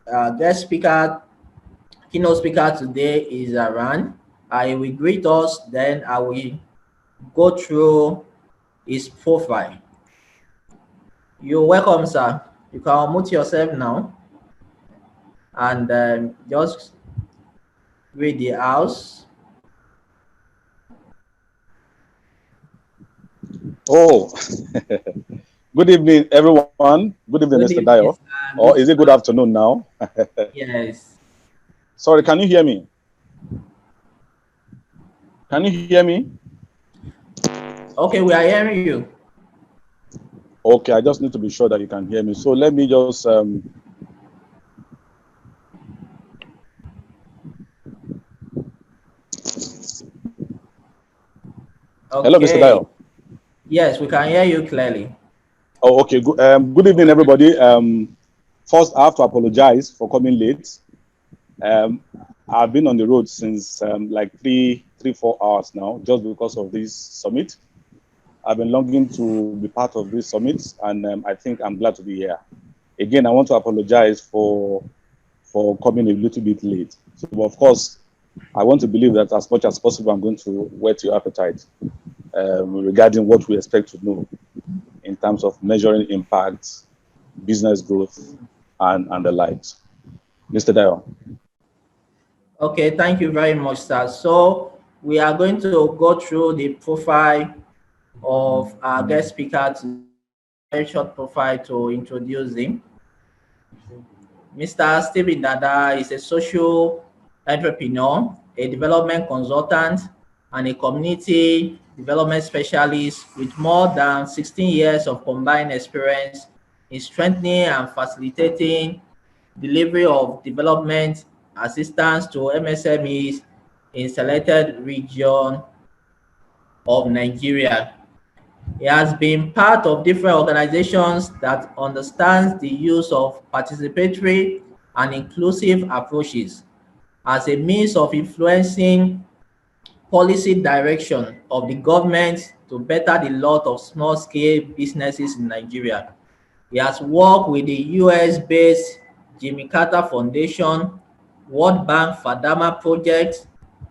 guest speaker, keynote speaker today is around. I will greet us, then I will go through his profile. You're welcome, sir. You can unmute yourself now and just read the house. Oh, good evening, everyone. Good evening, Mr. Good Dayo. evening, sir. Or is it good afternoon now? Yes. Sorry, can you hear me? Can you hear me? Okay, we are hearing you. Okay, I just need to be sure that you can hear me. So let me just Hello, Mr. Okay. Dayo. Yes, we can hear you clearly. Oh, okay. Good evening, everybody. First, I have to apologize for coming late. I've been on the road since like 4 hours now, just because of this summit. I've been longing to be part of this summit, and I think I'm glad to be here. Again, I want to apologize for coming a little bit late. So, of course, I want to believe that as much as possible, I'm going to whet your appetite regarding what we expect to know in terms of measuring impact, business growth, and the likes. Mr. Dayo. Okay, thank you very much, sir. So we are going to go through the profile of our guest speaker today. Very short profile to introduce him. Mr. Stephen Dada is a social entrepreneur, a development consultant, and a community development specialist with more than 16 years of combined experience in strengthening and facilitating delivery of development assistance to MSMEs in selected region of Nigeria. He has been part of different organizations that understands the use of participatory and inclusive approaches as a means of influencing policy direction of the government to better the lot of small-scale businesses in Nigeria. He has worked with the US-based Jimmy Carter Foundation, World Bank Fadama Project,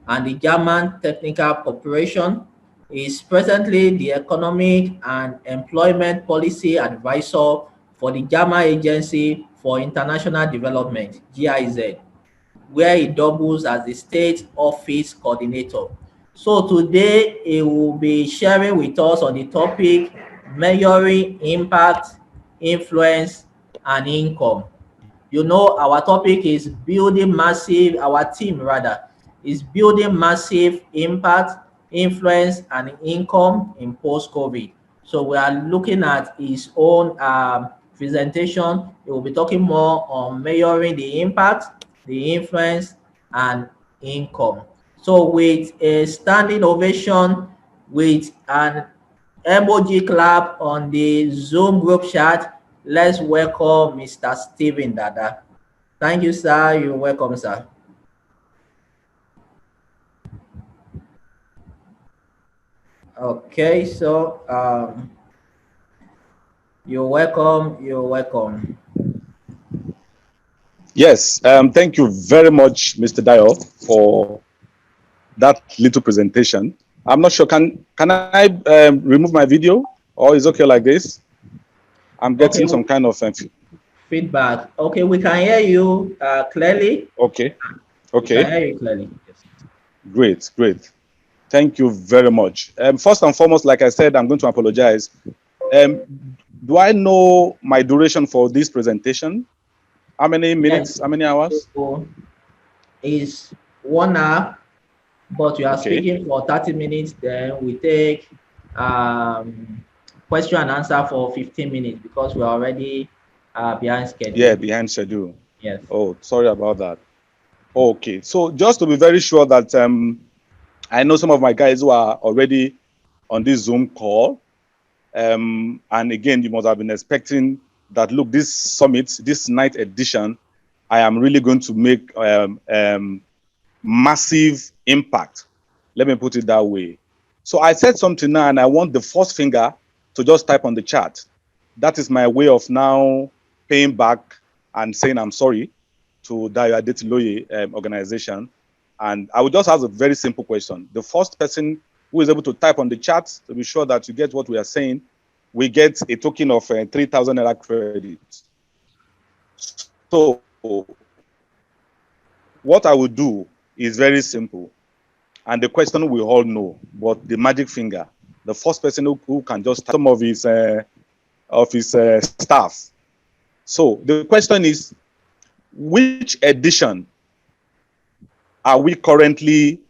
and the German Technical Corporation. He is presently the Economic and Employment Policy Advisor for the German Agency for International Development, GIZ, where he doubles as the State Office Coordinator. So today he will be sharing with us on the topic measuring impact, influence, and income. You know, our topic is building massive, our team rather, is building massive impact, influence, and income in post-COVID. So we are looking at his own presentation. He will be talking more on measuring the impact, the influence, and income. So with a standing ovation, with an emoji clap on the Zoom group chat, let's welcome Mr. Stephen Dada. Thank you, sir. You're welcome, sir. Okay, so you're welcome. You're welcome. Yes, thank you very much, Mr. Dayo, for that little presentation. I'm not sure, can I remove my video, or is it okay like this? I'm getting Okay, some kind of feedback. Okay, we can hear you clearly. okay, We can okay, hear you clearly. Yes. great. Thank you very much. First and foremost, like I said, I'm going to apologize. Do I know my duration for this presentation? How many Yes. minutes? How many hours? So it's 1 hour, but you are Okay. speaking for 30 minutes. Then we take um, question and answer for 15 minutes because we're already behind Yeah, schedule. behind schedule. Yes. Oh, sorry about that. Okay, so just to be very sure that I know some of my guys who are already on this Zoom call, and again, you must have been expecting that, look, this summit, this night edition, I am really going to make massive impact. Let me put it that way. So I said something now, and I want the first finger to just type on the chat. That is my way of now paying back and saying I'm sorry. to Dayo Adetiloye organization. And I will just ask a very simple question. The first person who is able to type on the chat to be sure that you get what we are saying, we get a token of 3,000 naira credit. So what I will do is very simple. And the question we all know, but the magic finger, the first person who can just some of his staff. So the question is, which edition are we currently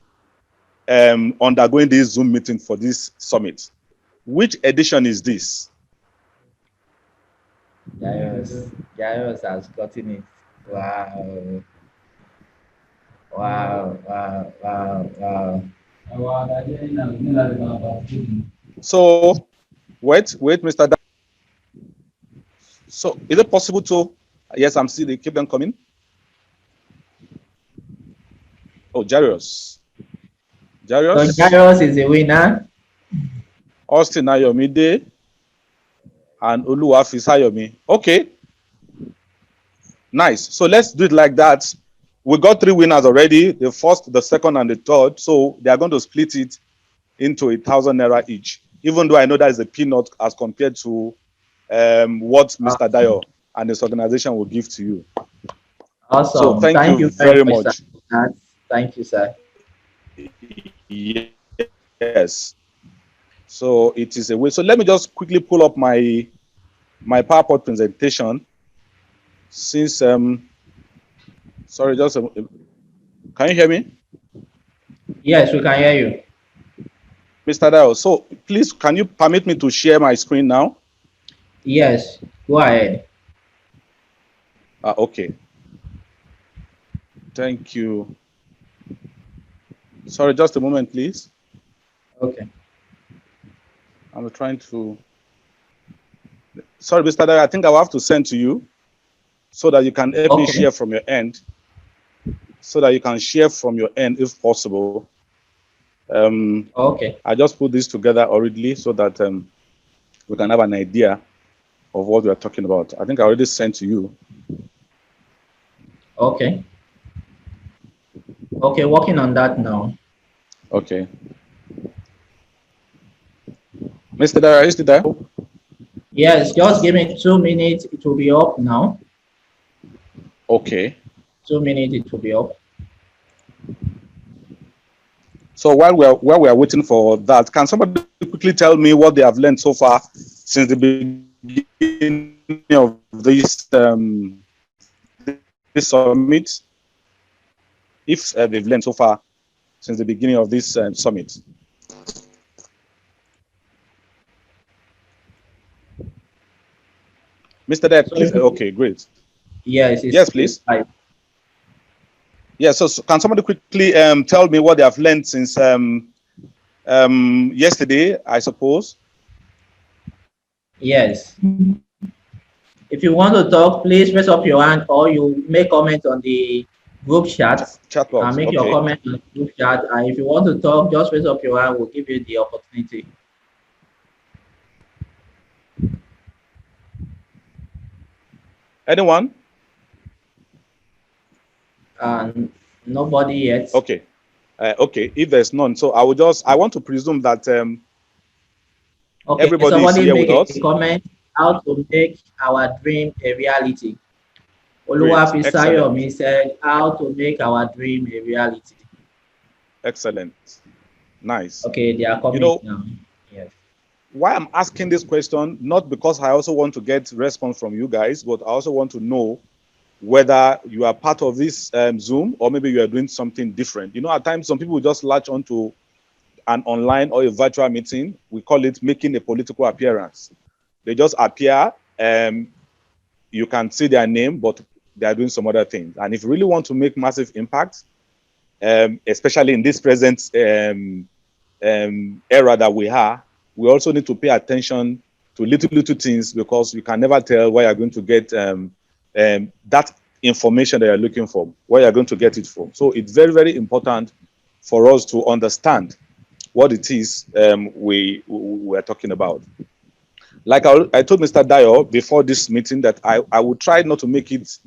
undergoing this Zoom meeting for this summit? Which edition is this? Jairus has gotten it. Wow. Wow, wow, wow, wow. So, wait, Mr. So, is it possible to? Yes, I'm seeing they keep them coming. Oh, Jairus. So Jairus is the winner. Austin Ayomide and Oluwafisayomi. Okay. Nice. So let's do it like that. We got 3 winners already, the first, the second, and the third. So they are going to split it into 1,000 naira each, even though I know that is a peanut as compared to what Mr. Dayo and his organization will give to you. Awesome. So thank you very much. Thank you, sir. Yes. So it is a way. So let me just quickly pull up my PowerPoint presentation. Since sorry, just can you hear me? Yes, we can hear you, Mr. Dayo. So please, can you permit me to share my screen now? Yes, go ahead. Okay. Thank you. Sorry, just a moment, please. Okay. I'm trying to. Sorry, Mr. Dayo, I think I will have to send to you so that you can help me share from your end. So that you can share from your end if possible. Okay. I just put this together already so that we can have an idea of what we are talking about. I think I already sent to you. Okay. Okay, working on that now. Okay. Mr. Dayo, is it there? Yes, just give me 2 minutes. It will be up now. Okay. 2 minutes, it will be up. So while we are waiting for that, can somebody quickly tell me what they have learned so far since the beginning of this this summit? If they've learned so far since the beginning of this summit. Mr. Dayo, please. Okay, great. Yes. Yes, please. Yes. So can somebody quickly tell me what they have learned since yesterday, I suppose? Yes. If you want to talk, please raise up your hand, or you make comment on the group chat. Chat box. Make your comment on the group chat. And if you want to talk, just raise up your hand. We'll give you the opportunity. Anyone? Nobody yet. Okay. Okay. If there's none, so I want to presume that everybody is here with us. A comment how to make our dream a reality. Excellent. said how to make our dream a reality. Excellent. Nice. Okay, they are coming now. Yes. Why I'm asking this question, not because I also want to get response from you guys, but I also want to know whether you are part of this Zoom or maybe you are doing something different. You know, at times some people just latch onto an online or a virtual meeting. We call it making a political appearance. They just appear, you can see their name, but they are doing some other things. And if you really want to make massive impact, especially in this present era that we are, we also need to pay attention to little things, because you can never tell where you're going to get that information that you're looking for, where you're going to get it from. So it's very, very important for us to understand what it is we are talking about. Like I told Mr. Dayo before this meeting that I would try not to make it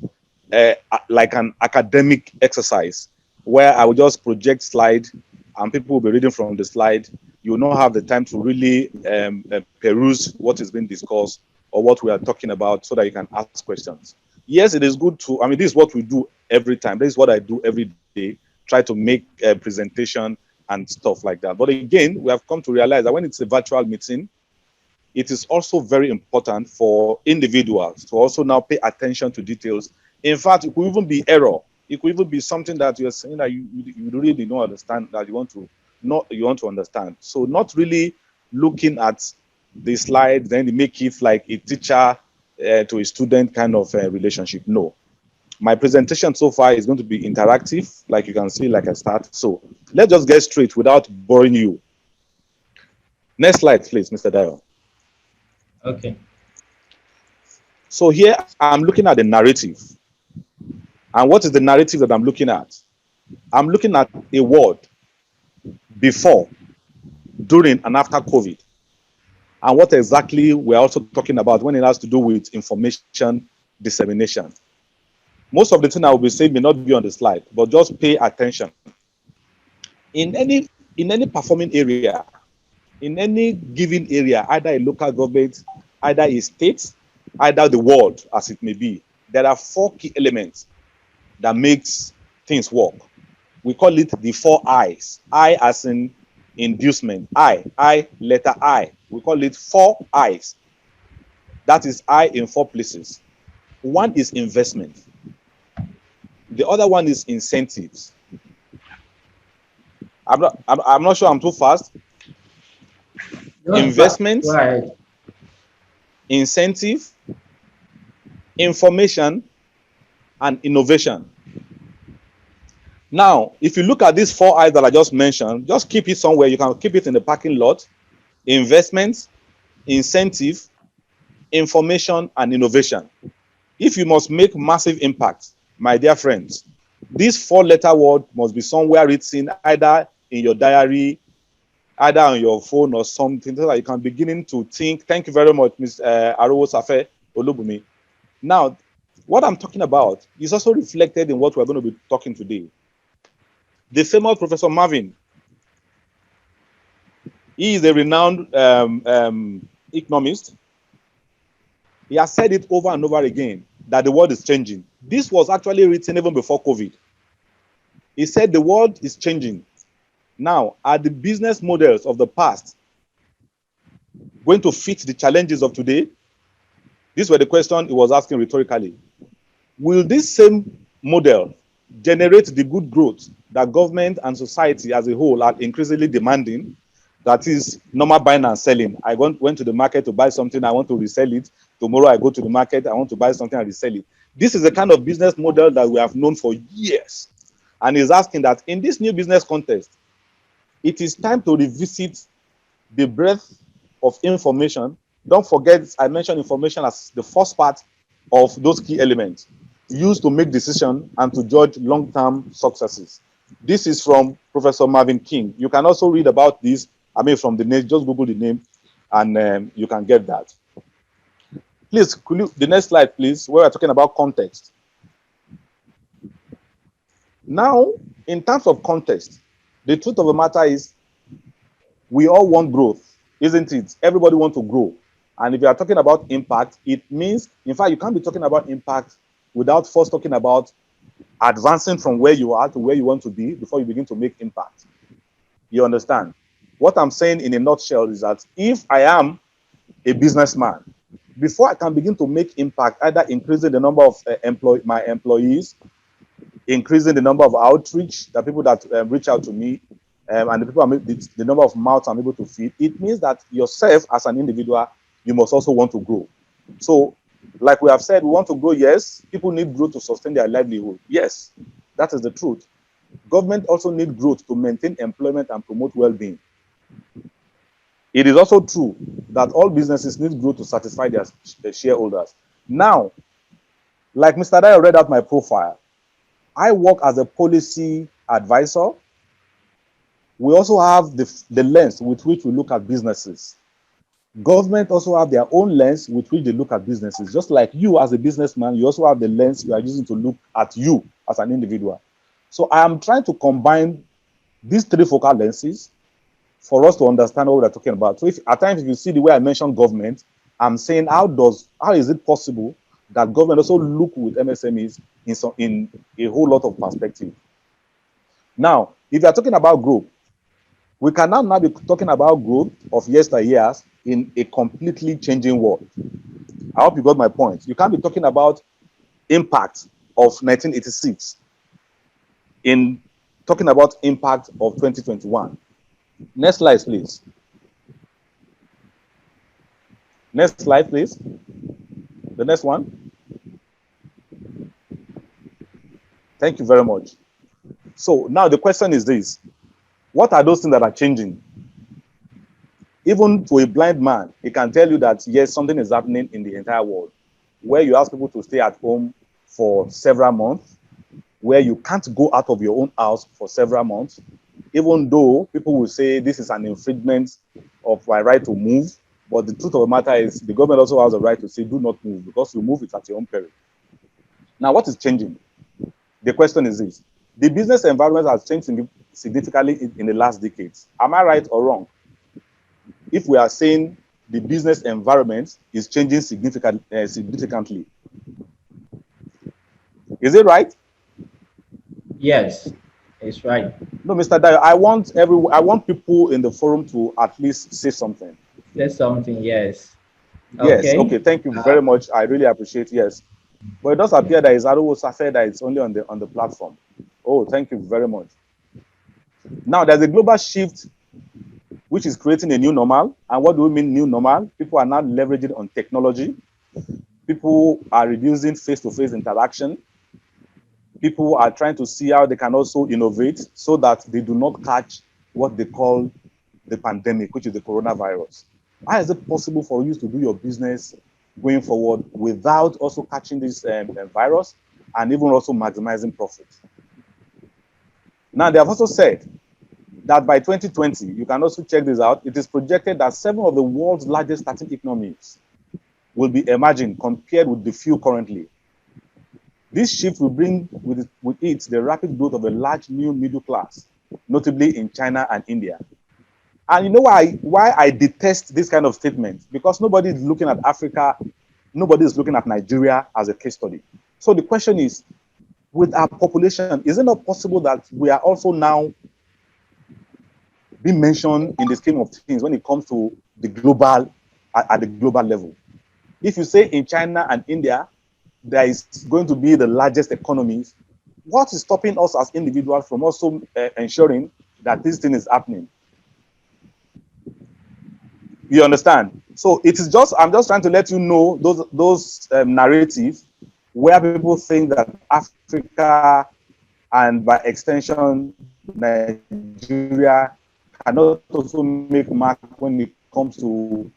like an academic exercise where I will just project slide and people will be reading from the slide. You will not have the time to really peruse what is being discussed or what we are talking about so that you can ask questions. Yes, it is good to, I mean, this is what we do every time. This is what I do every day, try to make a presentation and stuff like that. But again, we have come to realize that when it's a virtual meeting, it is also very important for individuals to also now pay attention to details. In fact, it could even be error. It could even be something that you're saying that you really don't understand, that you want to understand. So not really looking at the slide, then make it like a teacher to a student kind of relationship. No. My presentation so far is going to be interactive, like you can see, like I start. So let's just get straight without boring you. Next slide, please, Mr. Dayo. Okay. So here I'm looking at the narrative. And what is the narrative that I'm looking at? I'm looking at a word before, during, and after COVID. And what exactly we're also talking about when it has to do with information dissemination. Most of the thing I will be saying may not be on the slide, but just pay attention. In any performing area, in any given area, either a local government, either a state, either the world, as it may be, there are 4 key elements that makes things work. We call it the 4 I's. I as in inducement. I, letter I. We call it 4 I's. That is I in 4 places. One is investment. The other one is incentives. I'm not sure I'm too fast. Investment, right. Incentive, information, and innovation. Now, if you look at these 4 I's that I just mentioned, just keep it somewhere. You can keep it in the parking lot. Investment, incentive, information, and innovation. If you must make massive impact, my dear friends, this 4-letter word must be somewhere written either in your diary, either on your phone or something, so that you can begin to think. Thank you very much, Ms. Arowo Safe Olubumi. Now, what I'm talking about is also reflected in what we're going to be talking today. The famous Professor Marvin, he is a renowned economist. He has said it over and over again that the world is changing. This was actually written even before COVID. He said the world is changing. Now, are the business models of the past going to fit the challenges of today? These were the questions he was asking rhetorically. Will this same model generate the good growth that government and society as a whole are increasingly demanding? That is normal buying and selling. I went to the market to buy something, I want to resell it. Tomorrow I go to the market, I want to buy something and resell it. This is the kind of business model that we have known for years. And he's asking that in this new business context, it is time to revisit the breadth of information. Don't forget, I mentioned information as the first part of those key elements used to make decisions and to judge long-term successes. This is from Professor Marvin King. You can also read about this, from the name, just Google the name, and you can get that. Please, could you, the next slide, please, where we're talking about context. Now, in terms of context, the truth of the matter is we all want growth, isn't it? Everybody wants to grow. And if you are talking about impact, it means, in fact, you can't be talking about impact without first talking about advancing from where you are to where you want to be before you begin to make impact. You understand? What I'm saying in a nutshell is that if I am a businessman, before I can begin to make impact, either increasing the number of my employees, increasing the number of outreach, the people that reach out to me, and the number of mouths I'm able to feed, it means that yourself as an individual, you must also want to grow. So, like we have said, we want to grow, yes. People need growth to sustain their livelihood. Yes, that is the truth. Government also need growth to maintain employment and promote well-being. It is also true that all businesses need growth to satisfy their shareholders. Now, like Mr. Dayo read out my profile, I work as a policy advisor. We also have the lens with which we look at businesses. Government also have their own lens with which they look at businesses. Just like you as a businessman, you also have the lens you are using to look at you as an individual. So I am trying to combine these three focal lenses for us to understand what we're talking about. So if at times if you see the way I mentioned government, I'm saying how is it possible that government also look with MSMEs in a whole lot of perspective. Now, if you are talking about growth, we can now be talking about growth of yesteryears in a completely changing world. I hope you got my point. You can't be talking about impact of 1986 in talking about impact of 2021. Next slide, please. Next slide, please. The next one. Thank you very much. So now the question is this. What are those things that are changing? Even to a blind man, he can tell you that, yes, something is happening in the entire world, where you ask people to stay at home for several months, where you can't go out of your own house for several months, even though people will say this is an infringement of my right to move. But the truth of the matter is the government also has a right to say, do not move, because you move it at your own peril. Now, what is changing? The question is this. The business environment has changed significantly in the last decades. Am I right or wrong? If we are saying the business environment is changing significantly. Is it right? Yes, it's right. No, Mr. Dayo, I want people in the forum to at least say something. Say something, yes. Yes, Okay. okay, thank you very much. I really appreciate, yes. But it does appear that Isaru said that it's only on the platform. Oh, thank you very much. Now, there's a global shift which is creating a new normal. And what do we mean new normal? People are now leveraging on technology. People are reducing face-to-face interaction. People are trying to see how they can also innovate so that they do not catch what they call the pandemic, which is the coronavirus. How is it possible for you to do your business going forward without also catching this virus and even also maximizing profit? Now, they have also said that by 2020, you can also check this out, it is projected that 7 of the world's largest starting economies will be emerging compared with the few currently. This shift will bring with it the rapid growth of a large new middle class, notably in China and India. And you know why I detest this kind of statement? Because nobody is looking at Africa, nobody is looking at Nigeria as a case study. So the question is, with our population, is it not possible that we are also now being mentioned in the scheme of things when it comes to the global, at the global level? If you say in China and India, there is going to be the largest economies, what is stopping us as individuals from also ensuring that this thing is happening? You understand? So it is just, I'm just trying to let you know those narratives where people think that Africa and by extension Nigeria cannot also make mark when it comes to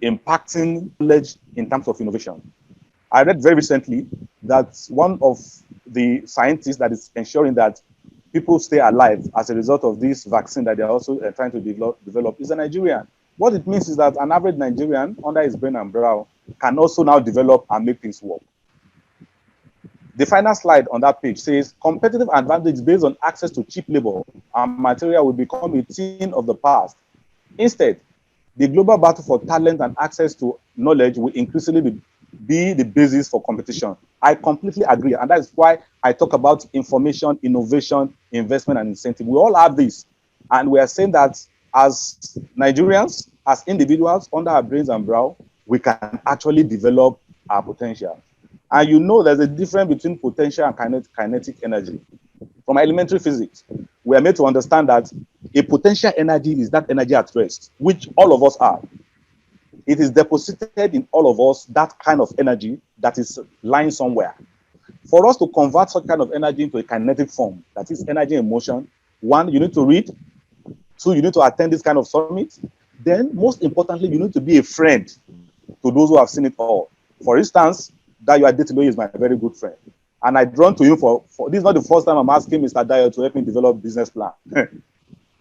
impacting knowledge in terms of innovation. I read very recently that one of the scientists that is ensuring that people stay alive as a result of this vaccine that they're also trying to develop is a Nigerian. What it means is that an average Nigerian under his brain and brow can also now develop and make things work. The final slide on that page says, competitive advantage based on access to cheap labor and material will become a thing of the past. Instead, the global battle for talent and access to knowledge will increasingly be the basis for competition. I completely agree. And that's why I talk about information, innovation, investment, and incentive. We all have this. And we are saying that as Nigerians, as individuals, under our brains and brow, we can actually develop our potential. And you know there's a difference between potential and kinetic energy. From elementary physics, we are made to understand that a potential energy is that energy at rest, which all of us are. It is deposited in all of us, that kind of energy that is lying somewhere. For us to convert such kind of energy into a kinetic form, that is energy in motion, 1, you need to read. 2, you need to attend this kind of summit. Then, most importantly, you need to be a friend to those who have seen it all. For instance, Dayo Adetiloye is my very good friend. And I drawn to him for this is not the first time I'm asking Mr. Dayo to help me develop business plan.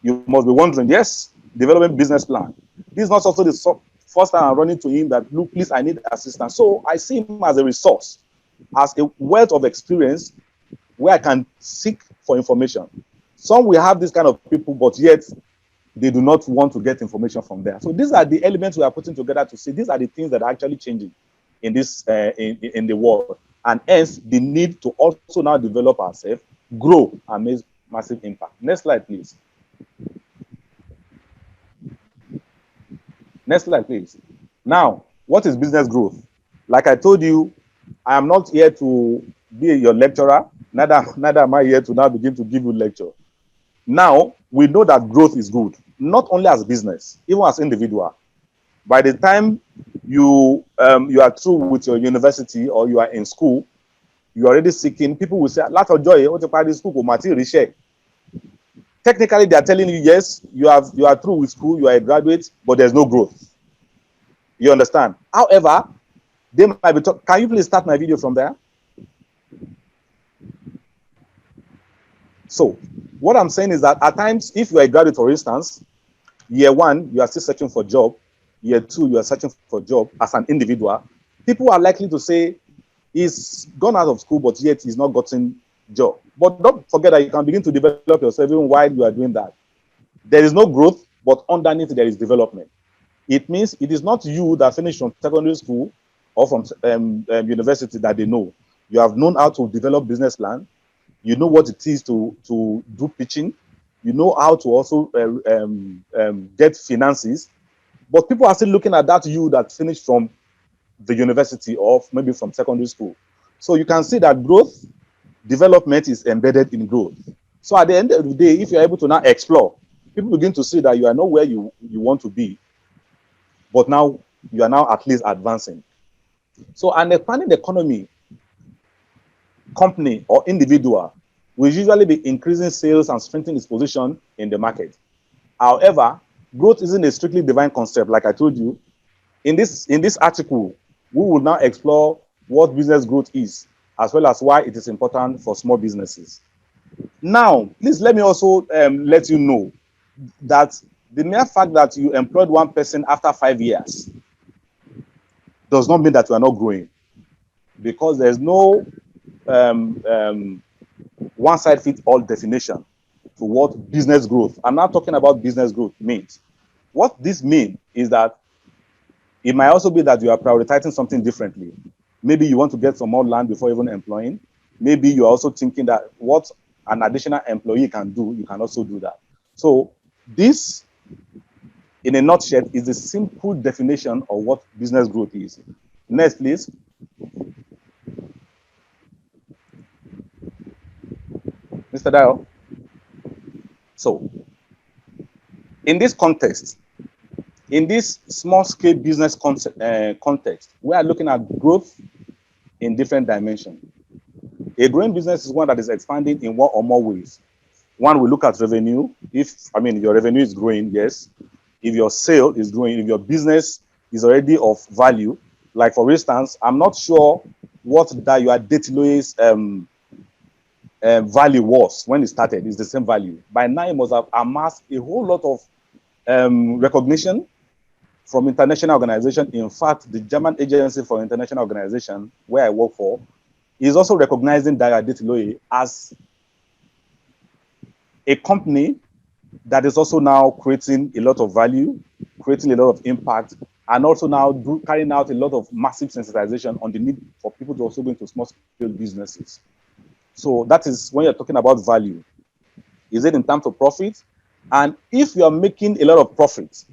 You must be wondering, yes, development business plan. This is not also the first time I'm running to him that, look, please, I need assistance. So I see him as a resource, as a wealth of experience where I can seek for information. Some will have this kind of people, but yet they do not want to get information from there. So these are the elements we are putting together to see these are the things that are actually changing in this in the world, and hence the need to also now develop ourselves, grow, and make massive impact. Next slide, please. Next slide, please. Now, what is business growth? Like I told you, I am not here to be your lecturer. Neither am I here to now begin to give you lecture. Now, we know that growth is good, not only as business, even as individual. By the time you are through with your university or you are in school, you are already seeking, people will say, lot of joy, what about this school? Technically, they are telling you, yes, you are through with school, you are a graduate, but there's no growth. You understand? However, they might be can you please start my video from there? So, what I'm saying is that at times, if you are a graduate, for instance, year 1, you are still searching for a job. Year 2, you are searching for a job as an individual. People are likely to say, he's gone out of school, but yet he's not gotten a job. But don't forget that you can begin to develop yourself even while you are doing that. There is no growth, but underneath there is development. It means it is not you that finished from secondary school or from university that they know. You have known how to develop business plan. You know what it is to do pitching. You know how to also get finances. But people are still looking at that you that finished from the university or maybe from secondary school. So you can see that growth, development is embedded in growth. So at the end of the day, if you're able to now explore, people begin to see that you are not where you want to be, but now you are now at least advancing. So an expanding economy, company or individual will usually be increasing sales and strengthening its position in the market. However, growth isn't a strictly divine concept, like I told you. In this article, we will now explore what business growth is, as well as why it is important for small businesses. Now, please let me also let you know that the mere fact that you employed one person after 5 years does not mean that you are not growing, because there's no one-size-fits-all definition to what business growth. I'm not talking about business growth means. What this means is that it might also be that you are prioritizing something differently. Maybe you want to get some more land before even employing. Maybe you're also thinking that what an additional employee can do, you can also do that. So this, in a nutshell, is the simple definition of what business growth is. Next, please. Mr. Dayo. So, in this context, in this small-scale business context, we are looking at growth in different dimensions. A growing business is one that is expanding in one or more ways. One, we look at revenue. If your revenue is growing, yes. If your sale is growing, if your business is already of value, like for instance, I'm not sure what Dayo Adetiloye's value was when it started. It's the same value. By now, it must have amassed a whole lot of recognition from international organizations. In fact, the German Agency for International Organization, where I work for, is also recognizing Dayo Adetiloye as a company that is also now creating a lot of value, creating a lot of impact, and also now carrying out a lot of massive sensitization on the need for people to also go into small-scale businesses. So that is when you're talking about value. Is it in terms of profit? And if you are making a lot of profits,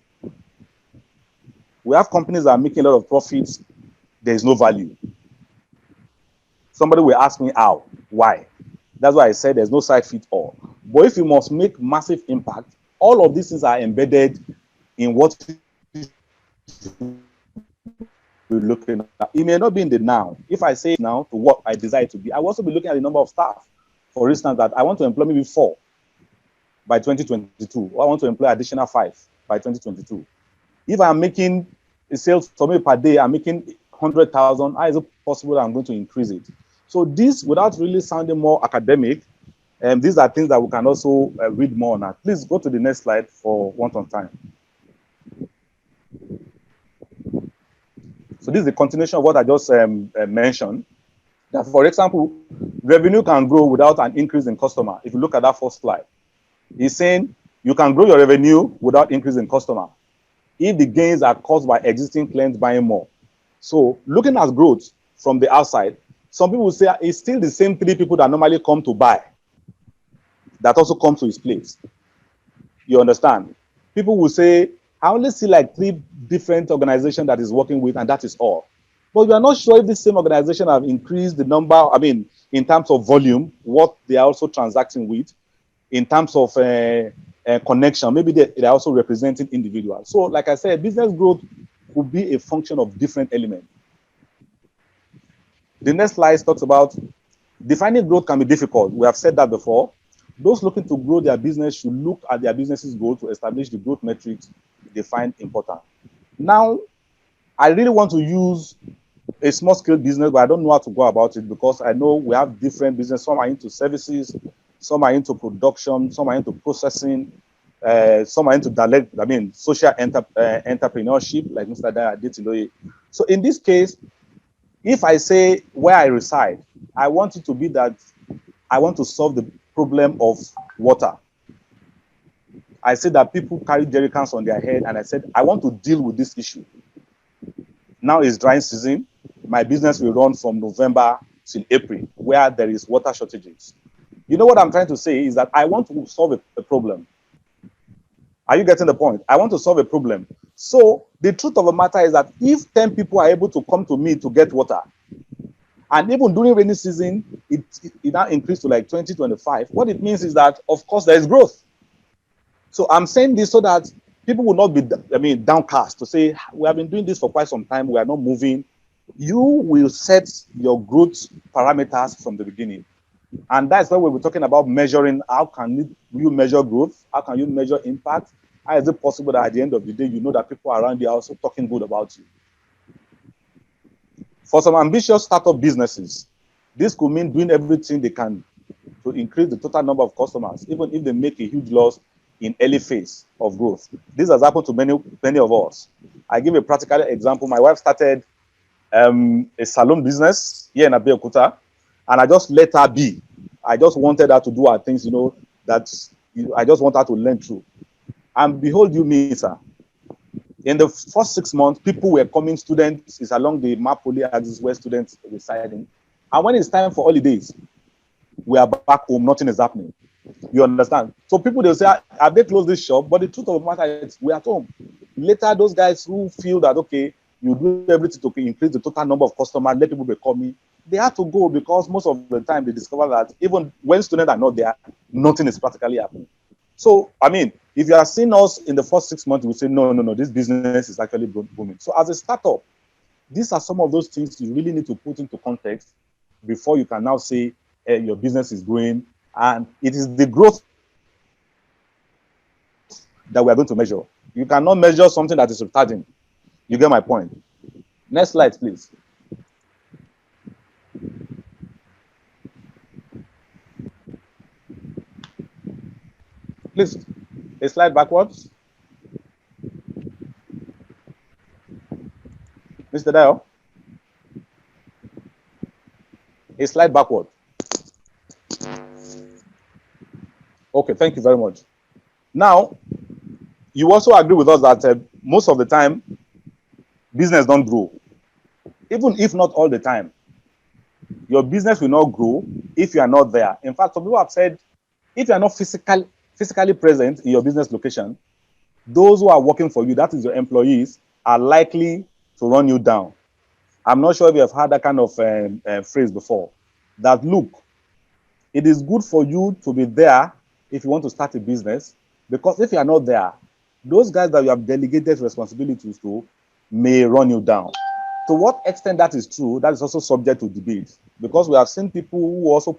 we have companies that are making a lot of profits, there is no value. Somebody will ask me how, why? That's why I said there's no side fit all. But if you must make massive impact, all of these things are embedded in what we're looking at. It may not be in the now. If I say now to what I desire to be, I will also be looking at the number of staff. For instance, that I want to employ maybe 4 by 2022, or I want to employ additional 5 by 2022. If I'm making a sales for me per day, I'm making 100,000, how is it possible that I'm going to increase it? So this, without really sounding more academic, These are things that we can also read more on. Please go to the next slide for want of time. So this is the continuation of what I just mentioned. That, for example, revenue can grow without an increase in customer. If you look at that first slide, he's saying you can grow your revenue without increase in customer if the gains are caused by existing clients buying more. So looking at growth from the outside, some people will say it's still the same 3 people that normally come to buy that also come to his place. You understand? People will say, I only see like 3 different organizations that he's working with, and that is all. But we are not sure if this same organization have increased the number, I mean, in terms of volume, what they are also transacting with, in terms of connection. Maybe they're also representing individuals. So like I said, business growth will be a function of different elements. The next slide talks about defining growth can be difficult. We have said that before. Those looking to grow their business should look at their business's goal to establish the growth metrics they find important. Now, I really want to use a small scale business, but I don't know how to go about it because I know we have different business. Some are into services, some are into production, some are into processing, some are into social entrepreneurship, like Mr. Dayo Adetiloye. So in this case, if I say where I reside, I want it to be that I want to solve the problem of water. I said that people carry jerry cans on their head, and I said, I want to deal with this issue. Now it's dry season. My business will run from November till April, where there is water shortages. You know what I'm trying to say is that I want to solve a problem. Are you getting the point? I want to solve a problem. So the truth of the matter is that if 10 people are able to come to me to get water, and even during rainy season, it now increased to like 20, 25. What it means is that, of course, there is growth. So I'm saying this so that people will not be, downcast to say, we have been doing this for quite some time. We are not moving. You will set your growth parameters from the beginning. And that's why we're talking about measuring. How can you measure growth? How can you measure impact? How is it possible that at the end of the day, you know that people around you are also talking good about you? For some ambitious startup businesses, this could mean doing everything they can to increase the total number of customers, even if they make a huge loss in early phase of growth. This has happened to many of us. I give a practical example. My wife started a salon business here in Abeokuta, and I just let her be. I just wanted her to do her things, I just want her to learn through. And behold you me, sir. In the first 6 months, people were coming, students, it's along the Mapoli axis where students are residing. And when it's time for holidays, we are back home, nothing is happening. You understand? So people, they'll say, have they closed this shop? But the truth of the matter is, we're at home. Later, those guys who feel that, okay, you do everything to increase the total number of customers, let people be coming, they have to go because most of the time they discover that even when students are not there, nothing is practically happening. So, if you are seeing us in the first 6 months, you will say, no, this business is actually booming. So as a startup, these are some of those things you really need to put into context before you can now say your business is growing. And it is the growth that we are going to measure. You cannot measure something that is retarding. You get my point? Next slide, please. Please, a slide backwards. Mr. Dayo, a slide backward. Okay, thank you very much. Now, you also agree with us that most of the time, business don't grow. Even if not all the time. Your business will not grow if you are not there. In fact, some people have said, if you are not physically present in your business location, those who are working for you, that is your employees, are likely to run you down. I'm not sure if you have heard that kind of phrase before. That, look, it is good for you to be there if you want to start a business, because if you are not there, those guys that you have delegated responsibilities to may run you down. To what extent that is true, that is also subject to debate, because we have seen people who also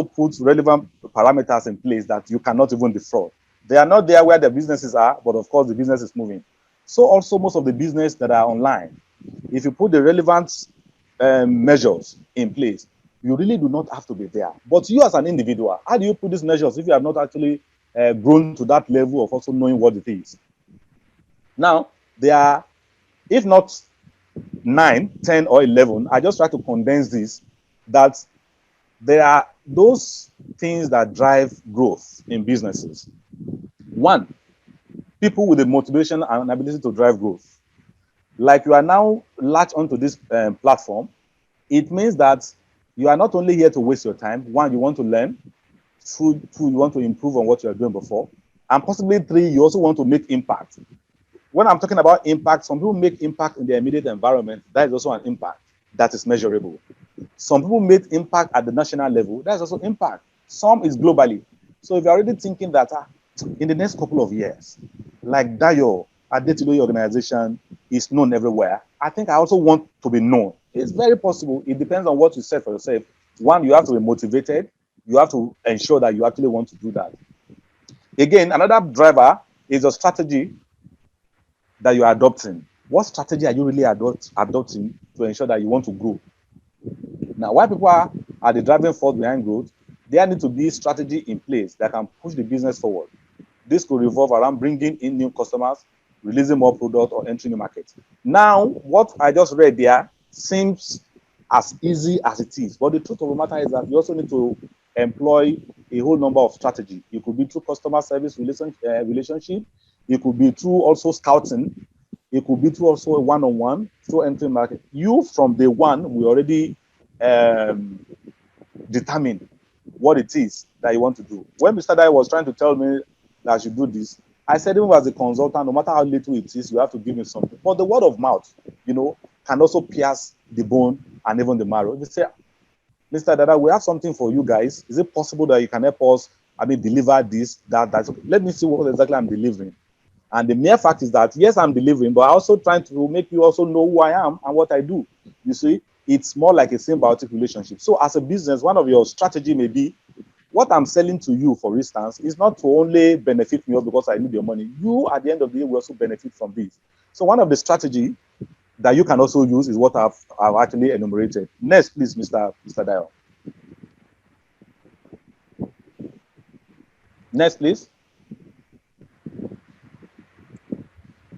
put relevant parameters in place that you cannot even defraud. They are not there where the businesses are, but of course the business is moving. So also most of the business that are online, if you put the relevant measures in place, You really do not have to be there. But you as an individual, how do you put these measures if you have not actually grown to that level of also knowing what it is? Now, there are, if not 9, 10, or 11, I just try to condense this, that there are those things that drive growth in businesses. One, people with the motivation and ability to drive growth. Like you are now latched onto this platform, it means that you are not only here to waste your time. One, you want to learn. Two, you want to improve on what you are doing before. And possibly 3, you also want to make impact. When I'm talking about impact, some people make impact in their immediate environment. That is also an impact that is measurable. Some people make impact at the national level. That is also impact. Some is globally. So if you're already thinking that in the next couple of years, like Dayo Adetiloye organization is known everywhere, I think I also want to be known. It's very possible. It depends on what you set for yourself. One, you have to be motivated. You have to ensure that you actually want to do that. Again, another driver is a strategy that you are adopting. What strategy are you really adopting to ensure that you want to grow? Now, while people are the driving force behind growth, there needs to be strategy in place that can push the business forward. This could revolve around bringing in new customers, releasing more product, or entering new markets. Now, what I just read there seems as easy as it is, but the truth of the matter is that you also need to employ a whole number of strategy. It could be through customer service relationship. It could be through also scouting. It could be through also a one-on-one, through entering market. You, from day one, we already determine what it is that you want to do. When Mr. Dayo was trying to tell me that I should do this, I said, even as a consultant, no matter how little it is, you have to give me something. But the word of mouth, can also pierce the bone and even the marrow. They say, Mr. Dada, we have something for you guys. Is it possible that you can help us, deliver this, that? Let me see what exactly I'm delivering. And the mere fact is that, yes, I'm delivering, but I'm also trying to make you also know who I am and what I do. You see, it's more like a symbiotic relationship. So as a business, one of your strategy may be, what I'm selling to you, for instance, is not to only benefit me because I need your money. You, at the end of the day, will also benefit from this. So one of the strategy that you can also use is what I've actually enumerated. Next, please, Mr. Dayo. Next, please.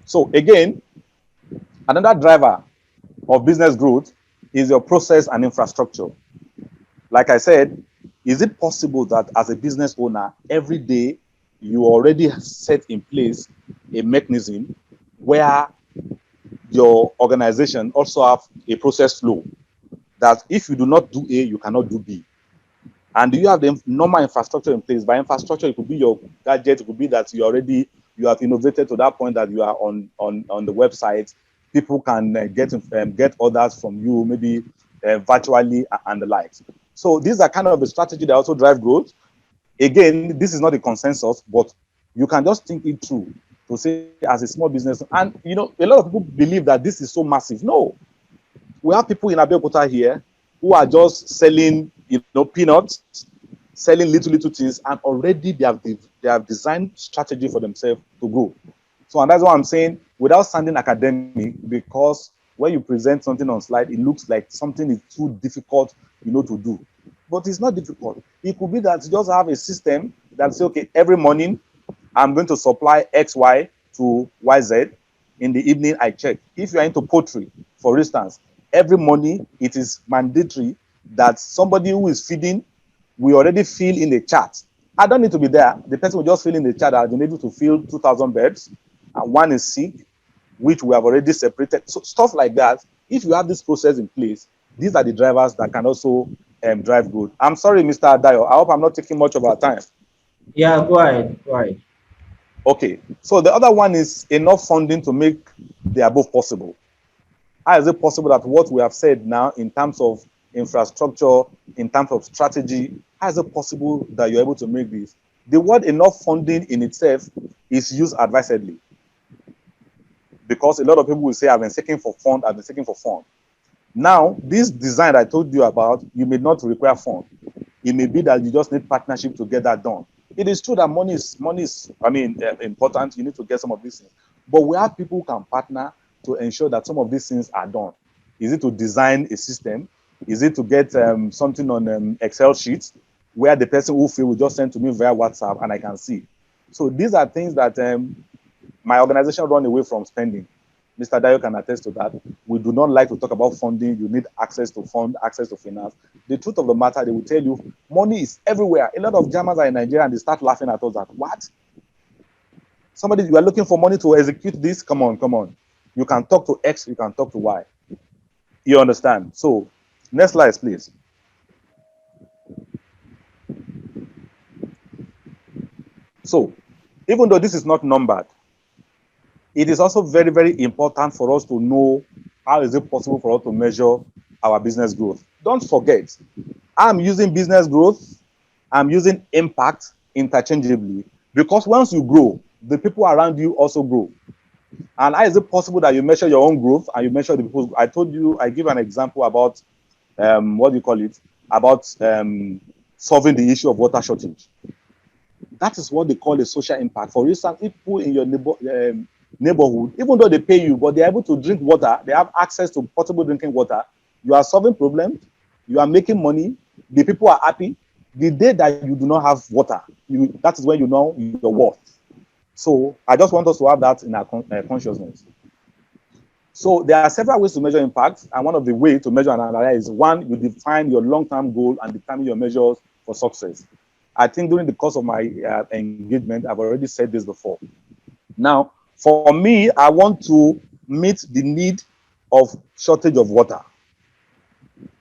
So again, another driver of business growth is your process and infrastructure. Like I said, is it possible that as a business owner, every day you already set in place a mechanism where your organization also have a process flow that if you do not do A, you cannot do B? And do you have the normal infrastructure in place? By infrastructure, it could be your gadget, it could be that you have innovated to that point that you are on the website. People can get orders from you, maybe virtually and the likes. So these are kind of a strategy that also drive growth. Again, this is not a consensus, but you can just think it through to say as a small business. And a lot of people believe that this is so massive. No, we have people in Abeokuta here who are just selling, peanuts, selling little things, and already they have designed strategy for themselves to grow. So, and that's what I'm saying, without sounding academic, because when you present something on slide, it looks like something is too difficult, to do. But it's not difficult. It could be that you just have a system that says, okay, every morning I'm going to supply XY to YZ. In the evening, I check. If you are into poultry, for instance, every morning it is mandatory that somebody who is feeding will already fill in the chart. I don't need to be there. The person will just fill in the chart. I've been able to fill 2,000 birds, and one is sick, which we have already separated. So stuff like that. If you have this process in place, these are the drivers that can also drive growth. I'm sorry, Mr. Dayo. I hope I'm not taking much of our time. Yeah, go ahead. Go ahead. Okay. So the other one is enough funding to make the above possible. How is it possible that what we have said now in terms of infrastructure, in terms of strategy, how is it possible that you're able to make this? The word enough funding in itself is used advisedly. Because a lot of people will say, I've been seeking for fund. Now, this design I told you about, you may not require fund. It may be that you just need partnership to get that done. It is true that money is important. You need to get some of these things. But we have people who can partner to ensure that some of these things are done. Is it to design a system? Is it to get something on Excel sheets where the person who failed will just send to me via WhatsApp and I can see? So these are things that my organization run away from spending. Mr. Dayo can attest to that. We do not like to talk about funding. You need access to fund, access to finance. The truth of the matter, they will tell you, money is everywhere. A lot of Germans are in Nigeria and they start laughing at us that, what? Somebody, you are looking for money to execute this? Come on, come on. You can talk to X, you can talk to Y. You understand? So, next slide, please. So, even though this is not numbered, it is also very, very important for us to know how is it possible for us to measure our business growth. Don't forget, I'm using business growth, I'm using impact interchangeably, because once you grow, the people around you also grow. And how is it possible that you measure your own growth and you measure the people's? I told you, I give an example about what do you call it? About solving the issue of water shortage. That is what they call a social impact. For instance, if people in your neighborhood, even though they pay you, but they're able to drink water, they have access to potable drinking water, you are solving problems, you are making money, the people are happy. The day that you do not have water, that is when you know your worth. So I just want us to have that in our consciousness. So there are several ways to measure impact, and one of the ways to measure and analyze is, one, you define your long-term goal and determine your measures for success. I think during the course of my engagement, I've already said this before. Now, for me, I want to meet the need of shortage of water.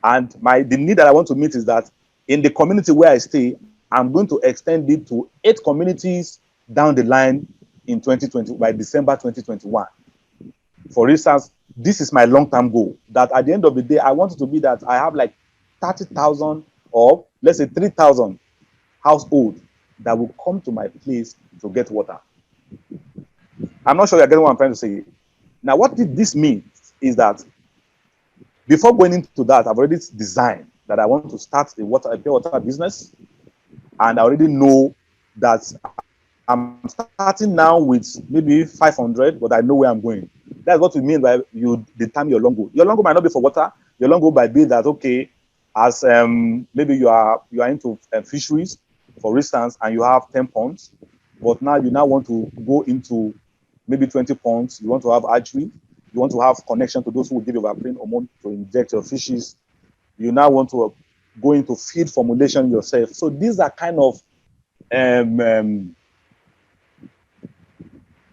And the need that I want to meet is that in the community where I stay, I'm going to extend it to 8 communities down the line in 2020, by December 2021. For instance, this is my long-term goal, that at the end of the day, I want it to be that I have like 30,000 or let's say 3,000 households that will come to my place to get water. I'm not sure you're getting what I'm trying to say. Now, what this means is that before going into that, I've already designed that I want to start a pure water business. And I already know that I'm starting now with maybe 500, but I know where I'm going. That's what we mean by you determine your long goal. Your long goal might not be for water. Your long goal might be that, okay, as maybe you are into fisheries, for instance, and you have 10 ponds, but now you want to go into maybe 20 ponds. You want to have archery. You want to have connection to those who will give you vaccine hormone to inject your fishes. You now want to go into feed formulation yourself. So these are kind of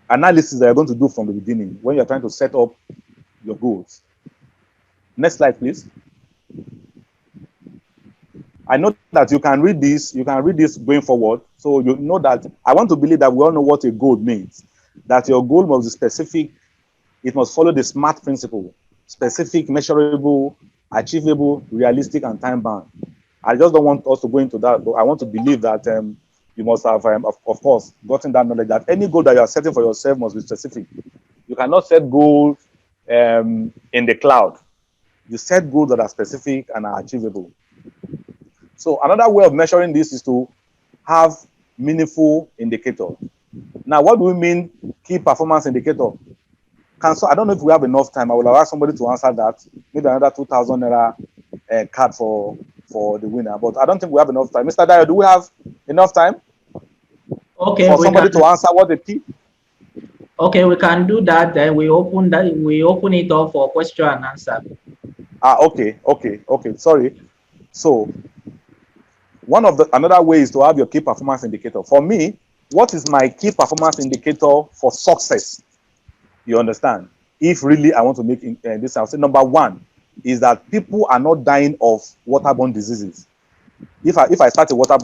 analysis that you're going to do from the beginning when you're trying to set up your goals. Next slide, please. I know that you can read this. You can read this going forward. So you know that I want to believe that we all know what a goal means. That your goal must be specific. It must follow the SMART principle: specific, measurable, achievable, realistic, and time-bound. I just don't want us to go into that, but I want to believe that you must have, of course, gotten that knowledge that any goal that you are setting for yourself must be specific. You cannot set goals in the cloud. You set goals that are specific and are achievable. So another way of measuring this is to have meaningful indicator. Now, what do we mean key performance indicator? I don't know if we have enough time. I will ask somebody to answer that. Maybe another 2,000 naira card for the winner. But I don't think we have enough time. Mr. Dayo, do we have enough time? Okay. For somebody to answer what the key? Okay, we can do that. Then we open it up for question and answer. Okay. Sorry. So another way is to have your key performance indicator. For me, what is my key performance indicator for success? You understand? If really I want to make this, I'll say number 1 is that people are not dying of waterborne diseases. If I start a water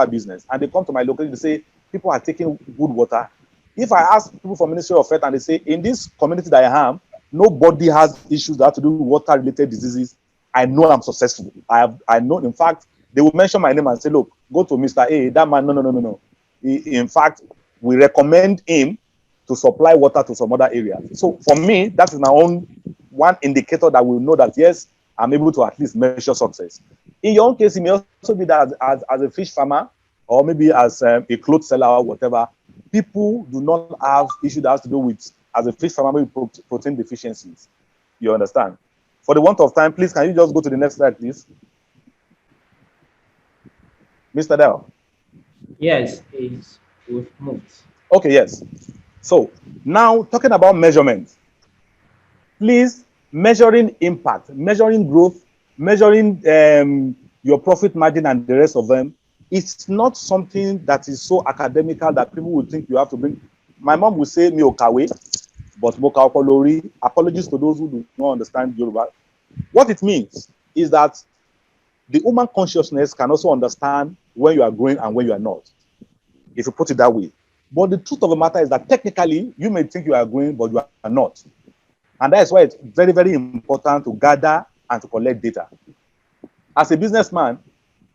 business and they come to my location, they say people are taking good water. If I ask people from Ministry of Health and they say in this community that I am, nobody has issues that have to do with water-related diseases, I know I'm successful. I know, in fact, they will mention my name and say, look, go to Mr. A, that man, no. In fact, we recommend him to supply water to some other areas. So for me, that is my own one indicator that will know that, yes, I'm able to at least measure success. In your own case, it may also be that as a fish farmer, or maybe as a clothes seller or whatever, people do not have issue that has to do with, as a fish farmer, maybe protein deficiencies. You understand? For the want of time, please, can you just go to the next slide, please? Mr. Dayo. Yes, we've moved. Okay, yes. So now talking about measurement, please, measuring impact, measuring growth, measuring your profit margin and the rest of them, it's not something that is so academical that people would think you have to bring. My mom would say, "Mi okawe," but moka okolori. Apologies to those who do not understand Yoruba. What it means is that the human consciousness can also understand when you are growing and when you are not, if you put it that way. But the truth of the matter is that technically, you may think you are growing, but you are not. And that is why it's very, very important to gather and to collect data. As a businessman,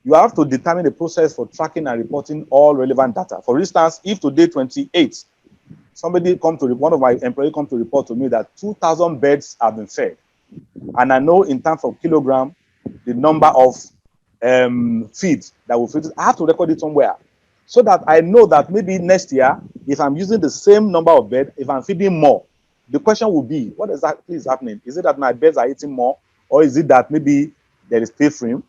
you have to determine the process for tracking and reporting all relevant data. For instance, if today 28, one of my employees come to report to me that 2,000 beds have been fed, and I know in terms of kilogram, the number of feed that will feed, I have to record it somewhere so that I know that maybe next year, if I'm using the same number of beds, if I'm feeding more, the question will be, what exactly is happening? Is it that my beds are eating more, or is it that maybe there is pay frame?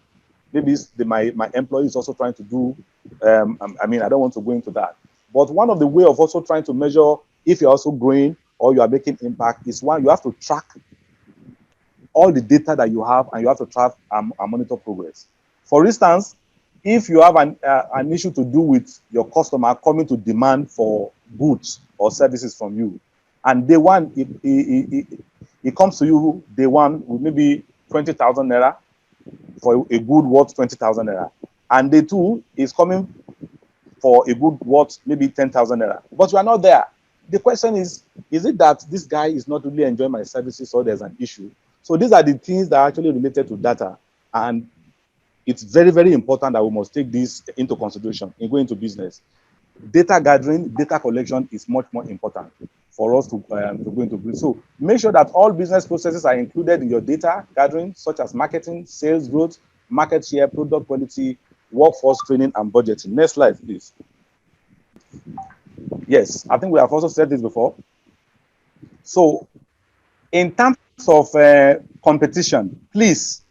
Maybe my employee is also trying to do, I mean, I don't want to go into that. But one of the way of also trying to measure if you're also growing or you are making impact is one, you have to track all the data that you have, and you have to track and monitor progress. For instance, if you have an issue to do with your customer coming to demand for goods or services from you, and day one, it comes to you day one with maybe 20,000 naira for a good worth 20,000 naira, and day two is coming for a good worth maybe 10,000 naira, but you are not there. The question is it that this guy is not really enjoying my services, or there's an issue? So these are the things that are actually related to data, and it's very, very important that we must take this into consideration in going into business. Data gathering, data collection is much more important for us to go into business. So make sure that all business processes are included in your data gathering, such as marketing, sales growth, market share, product quality, workforce training, and budgeting. Next slide, please. Yes, I think we have also said this before. So in terms of competition, please,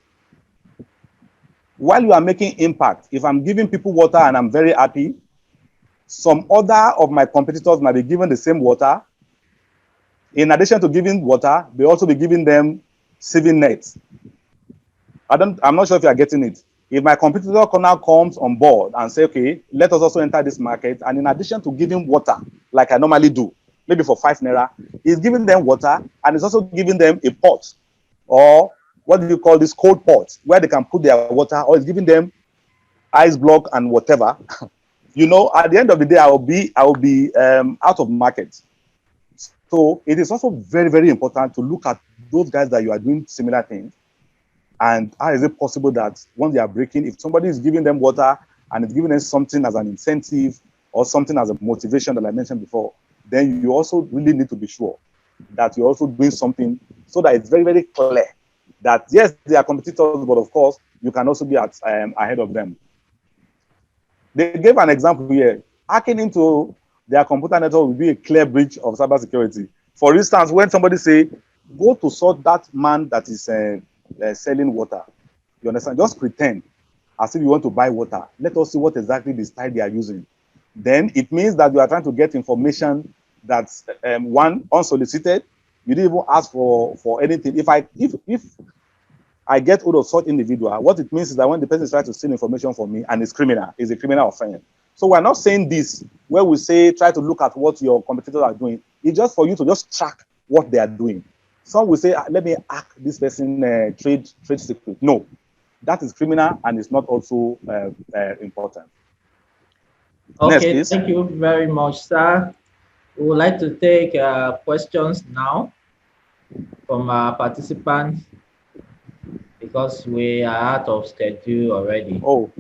while you are making impact, if I'm giving people water and I'm very happy, some other of my competitors might be given the same water. In addition to giving water, they also be giving them sieving nets. I'm not sure if you are getting it. If my competitor now comes on board and say, okay, let us also enter this market, and in addition to giving water, like I normally do, maybe for 5 naira, he's giving them water, and he's also giving them a pot, or what do you call this, cold pot, where they can put their water, or he's giving them ice block and whatever. You know, at the end of the day, I will be out of market. So it is also very, very important to look at those guys that you are doing similar things. And how is it possible that once they are breaking, if somebody is giving them water and is giving them something as an incentive or something as a motivation that I mentioned before, then you also really need to be sure that you're also doing something so that it's very, very clear that, yes, they are competitors, but of course, you can also be ahead of them. They gave an example here. Hacking into their computer network will be a clear breach of cybersecurity. For instance, when somebody say, go to sort that man that is selling water, you understand? Just pretend as if you want to buy water. Let us see what exactly the style they are using. Then it means that you are trying to get information that's one, unsolicited. You didn't even ask for anything. If I get hold of such individual, what it means is that when the person is trying to steal information from me and it's criminal, it's a criminal offense. So we're not saying this where we say try to look at what your competitors are doing. It's just for you to just track what they are doing. Some will say, let me hack this person trade secret. No, that is criminal and it's not also important. Okay, Next, thank you very much, sir. We would like to take questions now from our participants because we are out of schedule already. Oh,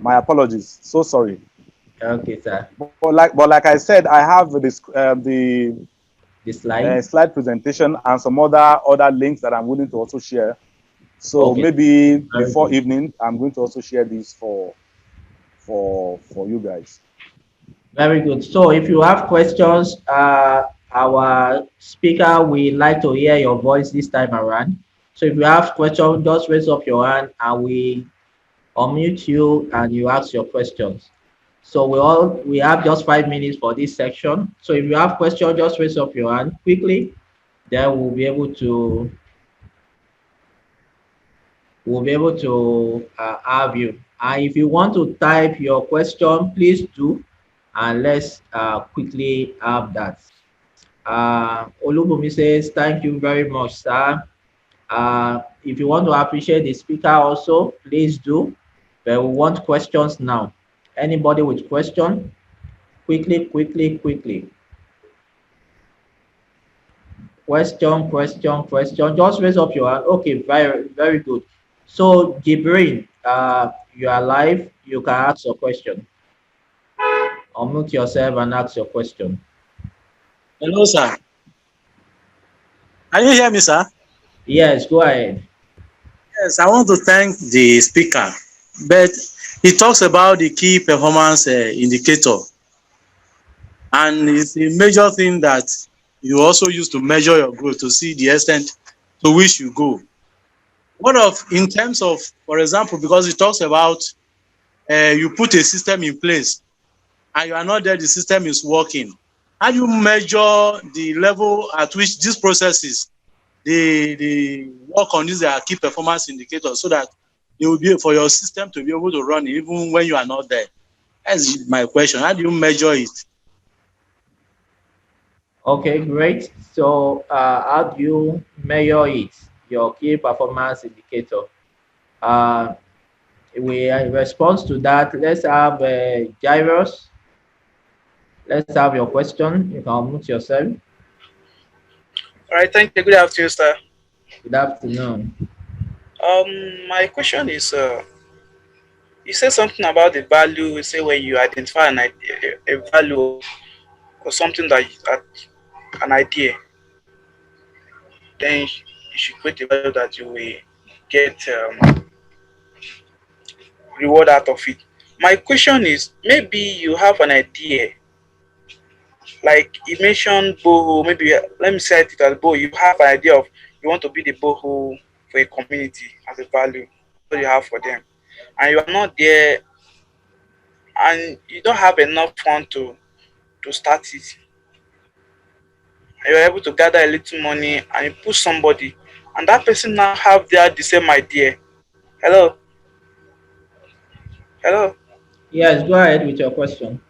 my apologies. So sorry. Okay, sir. But like I said, I have this the slide presentation and some other links that I'm willing to also share. So okay, maybe before evening, I'm going to also share this for you guys. Very good. So if you have questions, our speaker would like to hear your voice this time around. So if you have questions, just raise up your hand and we unmute you and you ask your questions. So we have just 5 minutes for this section. So if you have questions, just raise up your hand quickly. Then we'll be able to have you. And if you want to type your question, please do, and let's quickly have that. Olubumi says, thank you very much, sir. If you want to appreciate the speaker also, please do. But we want questions now. Anybody with question? Quickly, quickly, quickly. Question, question, question. Just raise up your hand. Okay, very, very good. So, Jibrin, you are live. You can ask your question. Unmute yourself and ask your question. Hello, sir. Can you hear me, sir? Yes, go ahead. Yes, I want to thank the speaker, but he talks about the key performance indicator, and it's a major thing that you also use to measure your growth to see the extent to which you go. What of in terms of, for example, because he talks about you put a system in place and you are not there, the system is working. How do you measure the level at which these processes they work on these key performance indicators so that they will be for your system to be able to run even when you are not there? That's my question. How do you measure it? Okay, great. So, how do you measure it? Your key performance indicator. We in response to that, let's have Jairus. Let's have your question. You can unmute yourself. All right, thank you. Good afternoon, sir. Good afternoon. My question is, you said something about the value. You say when you identify a value or something that an idea, then you should create a value that you will get reward out of it. My question is, maybe you have an idea, like you mentioned boho. Maybe let me say it as boho. You have an idea of you want to be the boho for a community as a value. That's what you have for them, and you are not there, and you don't have enough fund to start it. And you're able to gather a little money and you push somebody, and that person now have the same idea. Hello, hello. Yes, go ahead with your question.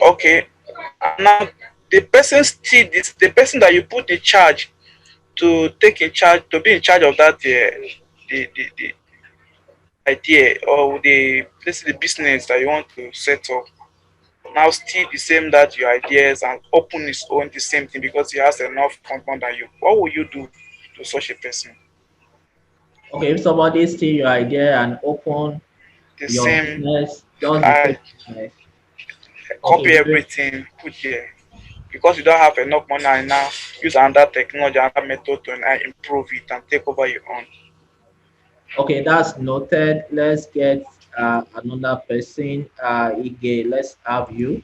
Okay. And now the person still this the person that you put in charge to take in charge to be in charge of that the idea or the business that you want to set up now still the same that your ideas and open his own the same thing because he has enough compound than you. What will you do to such a person? Okay, if somebody steal your idea and open The your same, business, just the same like business. copy Okay, great. everything, put there. Because you don't have enough money and now use another technology, another method to now improve it and take over your own. Okay, that's noted. Let's get another person. Ige, let's have you.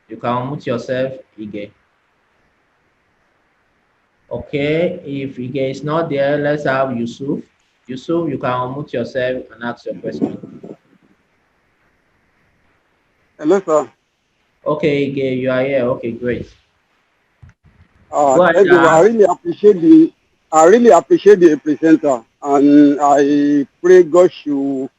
You can unmute yourself, Ige. Okay, if Ige is not there, let's have Yusuf. Yusuf, you can unmute yourself and ask your question. Hello, sir. Okay, Ige, you are here. Okay, great. Thank you. I really appreciate the presenter, and I pray God should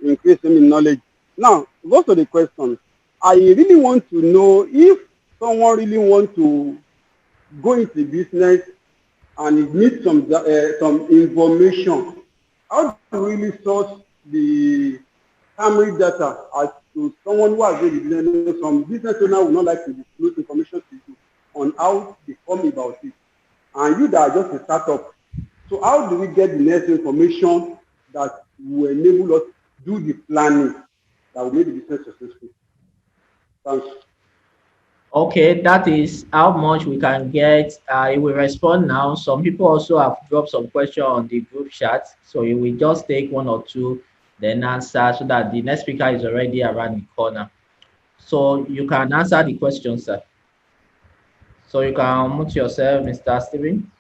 increase him in knowledge. Now, go to the question. I really want to know if someone really want to go into business and it needs some information. How do we really source the primary data as to someone who has a business? Some business owner would not like to disclose information to you on how they come about it. And you that are just a startup. So how do we get the next information that will enable us to do the planning that will make the business successful? Thanks. Okay, that is how much we can get. It will respond now. Some people also have dropped some question on the group chat, so it will just take one or two, then answer so that the next speaker is already around the corner. So you can answer the question, sir. So you can mute yourself, Mr. Stephen,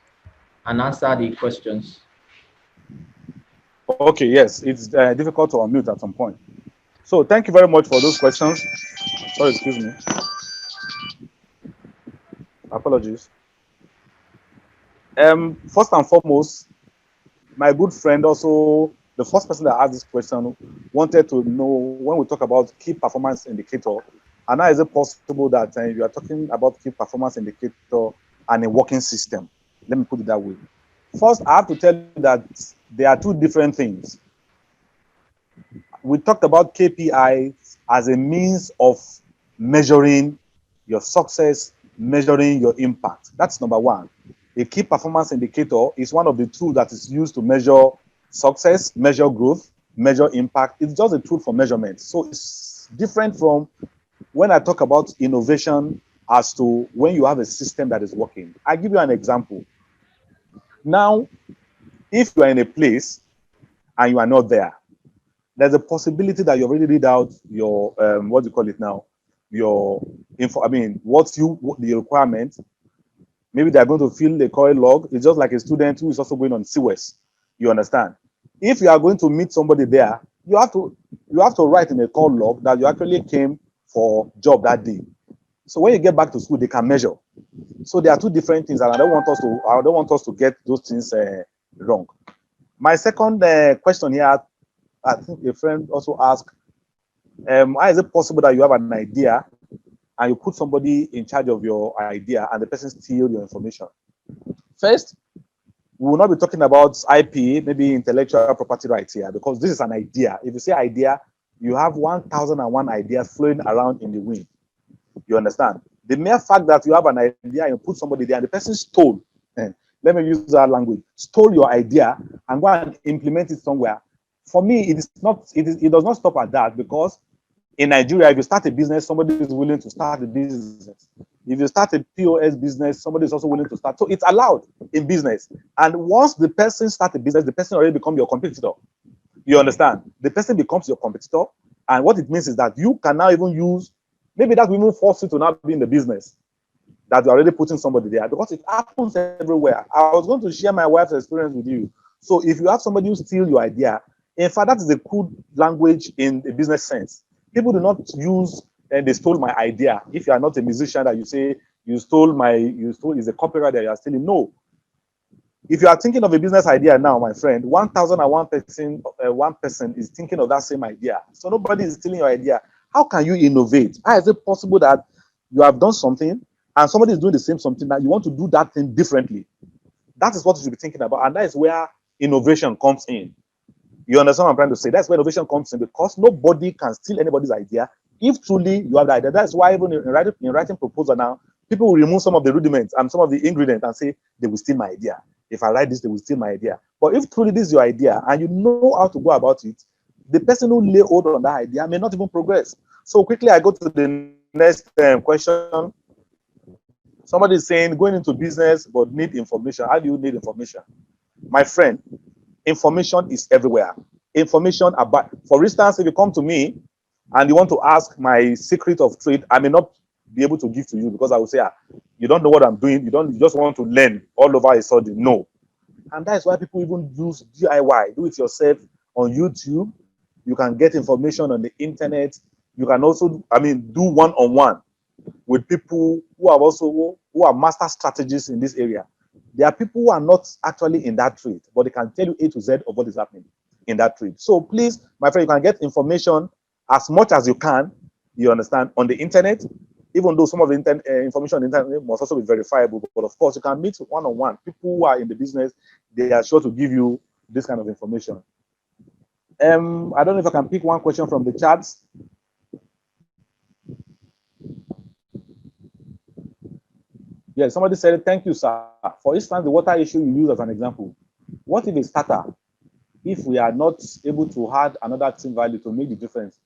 and answer the questions. Okay, yes, it's difficult to unmute at some point. So thank you very much for those questions. Sorry, excuse me. Apologies. First and foremost, my good friend, also the first person that asked this question, wanted to know when we talk about key performance indicator, and how is it possible that you are talking about key performance indicator and a working system? Let me put it that way. First, I have to tell you that there are two different things. We talked about KPI as a means of measuring your success, measuring your impact. That's number one. A key performance indicator is one of the tools that is used to measure success, measure growth, measure impact. It's just a tool for measurement. So it's different from when I talk about innovation as to when you have a system that is working. I give you an example. Now, if you are in a place and you are not there, there's a possibility that you already read out your what do you call it now? Your info. I mean, the requirement. Maybe they're going to fill the call log. It's just like a student who is also going on CWES. You understand? If you are going to meet somebody there, you have to write in a call log that you actually came for job that day. So when you get back to school, they can measure. So there are two different things, and I don't want us to get those things wrong. My second question here, I think a friend also asked, how is it possible that you have an idea and you put somebody in charge of your idea and the person steals your information? First, we will not be talking about IP, maybe intellectual property rights here, because this is an idea. If you say idea, you have 1,001 ideas flowing around in the wind. You understand? The mere fact that you have an idea and you put somebody there and the person stole, let me use that language, stole your idea and go and implement it somewhere. For me, it does not stop at that, because in Nigeria, if you start a business, somebody is willing to start a business. If you start a POS business, somebody is also willing to start. So it's allowed in business. And once the person starts a business, the person already becomes your competitor. You understand? The person becomes your competitor. And what it means is that you can now even use, maybe that will even force you to now be in the business, that you're already putting somebody there, because it happens everywhere. I was going to share my wife's experience with you. So if you have somebody who steals your idea, in fact, that is a good language in a business sense. People do not use, and they stole my idea. If you are not a musician, that you say you stole is a copyright that you are stealing. No. If you are thinking of a business idea now, my friend, 1,001 person is thinking of that same idea. So nobody is stealing your idea. How can you innovate? How is it possible that you have done something and somebody is doing the same something, that you want to do that thing differently? That is what you should be thinking about. And that is where innovation comes in. You understand what I'm trying to say? That's where innovation comes in, because nobody can steal anybody's idea if truly you have the idea. That's why even in writing proposal now, people will remove some of the rudiments and some of the ingredients and say, they will steal my idea. If I write this, they will steal my idea. But if truly this is your idea and you know how to go about it, the person who lay hold on that idea may not even progress. So quickly, I go to the next question. Somebody is saying, going into business, but need information. How do you need information? My friend, information is everywhere. Information about, for instance, if you come to me and you want to ask my secret of trade, I may not be able to give to you, because I will say, you don't know what I'm doing. You just want to learn all over a sudden. No. And that is why people even use DIY, do it yourself on YouTube. You can get information on the internet. You can also, do one-on-one with people who are master strategists in this area. There are people who are not actually in that trade, but they can tell you A to Z of what is happening in that trade. So please, my friend, you can get information as much as you can, you understand, on the internet, even though some of the information on the internet must also be verifiable. But of course, you can meet one-on-one. People who are in the business, they are sure to give you this kind of information. I don't know if I can pick one question from the chats. Yeah, somebody said, thank you, sir. For instance, the water issue you use as an example. What if a starter, if we are not able to add another team value to make the difference,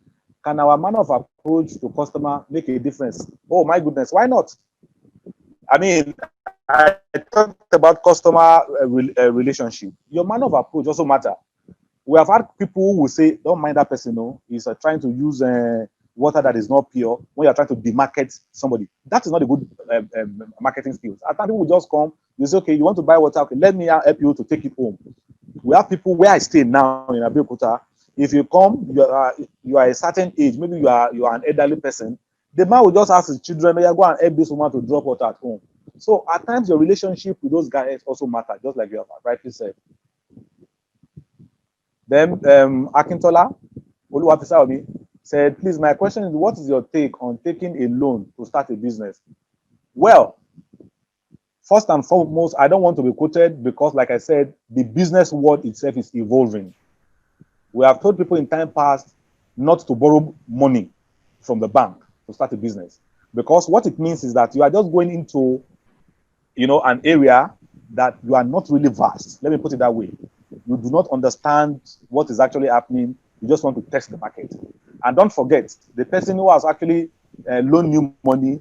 can our manner of approach to customer make a difference? Oh my goodness, why not? I talked about customer relationship. Your manner of approach also matter. We have had people who will say, don't mind that person, no, he's trying to use water that is not pure when you're trying to demarket somebody. That is not a good marketing skills. At times people will just come, you say, okay, you want to buy water, okay, let me help you to take it home. We have people where I stay now in Abeokuta. If you come, you are a certain age, maybe you are an elderly person, the man will just ask his children, "May I go and help this woman to drop water at home?" So at times your relationship with those guys also matter, just like you have rightly said. Then Akintola Oluwapisaomi said, please, my question is, what is your take on taking a loan to start a business? Well, first and foremost, I don't want to be quoted because, like I said, the business world itself is evolving. We have told people in time past not to borrow money from the bank to start a business, because what it means is that you are just going into, an area that you are not really vast. Let me put it that way. You do not understand what is actually happening. You just want to test the market. And don't forget, the person who has actually loaned you money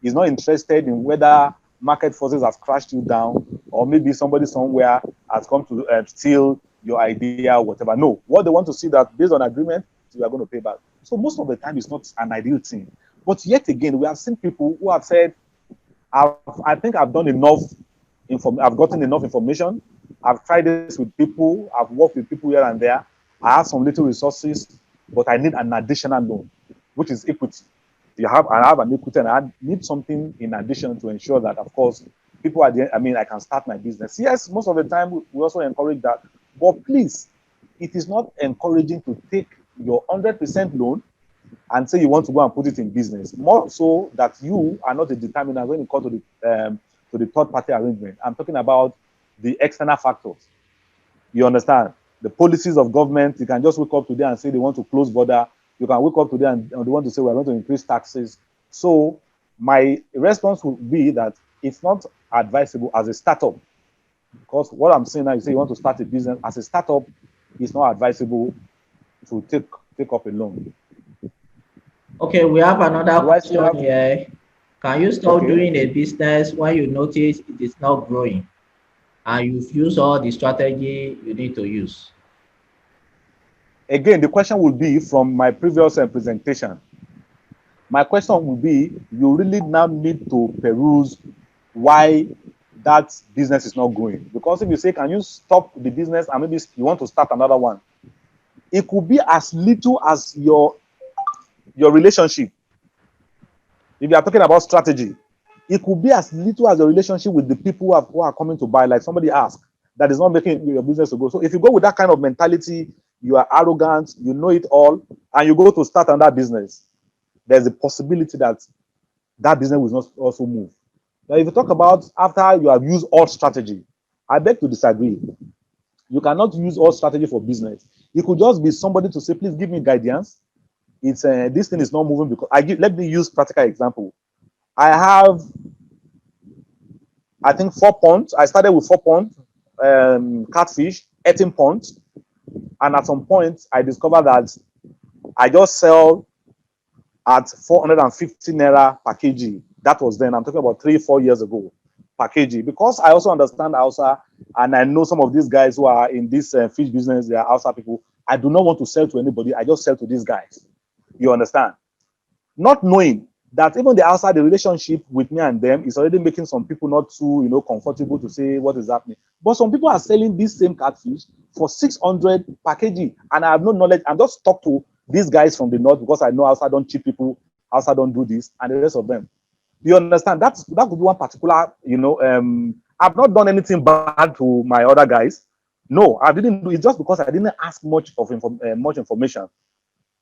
is not interested in whether market forces has crashed you down, or maybe somebody somewhere has come to steal your idea or whatever. No, what they want to see that based on agreement, you are going to pay back. So most of the time, it's not an ideal thing. But yet again, we have seen people who have said, I think I've done enough, I've gotten enough information. I've tried this with people. I've worked with people here and there. I have some little resources, but I need an additional loan, which is equity. I have an equity, and I need something in addition to ensure that, of course, people are there. I mean, I can start my business. Yes, most of the time we also encourage that, but please, it is not encouraging to take your 100% loan and say you want to go and put it in business. More so that you are not a determinant when it comes to the third-party arrangement. I'm talking about the external factors. You understand? The policies of government. You can just wake up today and say they want to close border. You can wake up today and they want to say we're going to increase taxes. So my response would be that it's not advisable as a startup, because what I'm saying now, you say you want to start a business as a startup, it's not advisable to take up a loan. Okay, we have another question here. Can you start doing a business when you notice it is not growing and you've used all the strategy you need to use? Again, the question will be from my previous presentation. My question will be, you really now need to peruse why that business is not growing. Because if you say, can you stop the business and maybe you want to start another one, it could be as little as your relationship. If you are talking about strategy, it could be as little as your relationship with the people who are coming to buy, like somebody asked, that is not making your business to grow. So if you go with that kind of mentality, you are arrogant, you know it all, and you go to start another business, there's a possibility that that business will not also move. Now, if you talk about after you have used all strategy, I beg to disagree. You cannot use all strategy for business. It could just be somebody to say, please give me guidance. It's this thing is not moving because let me use practical example. I have, I think 4 ponds. I started with 4 ponds, catfish, 18 ponds. And at some point, I discovered that I just sell at 450 naira per kg. That was then, I'm talking about 3-4 years ago, per kg. Because I also understand Hausa, and I know some of these guys who are in this fish business, they are Hausa people. I do not want to sell to anybody. I just sell to these guys. You understand? Not knowing that even the outside, the relationship with me and them is already making some people not too, comfortable to say what is happening. But some people are selling this same catfish for 600 per kg, and I have no knowledge. I'm just talk to these guys from the north because I know outside don't cheat people, outside don't do this, and the rest of them. You understand? That could be one particular, I've not done anything bad to my other guys. No, I didn't do it just because I didn't ask much information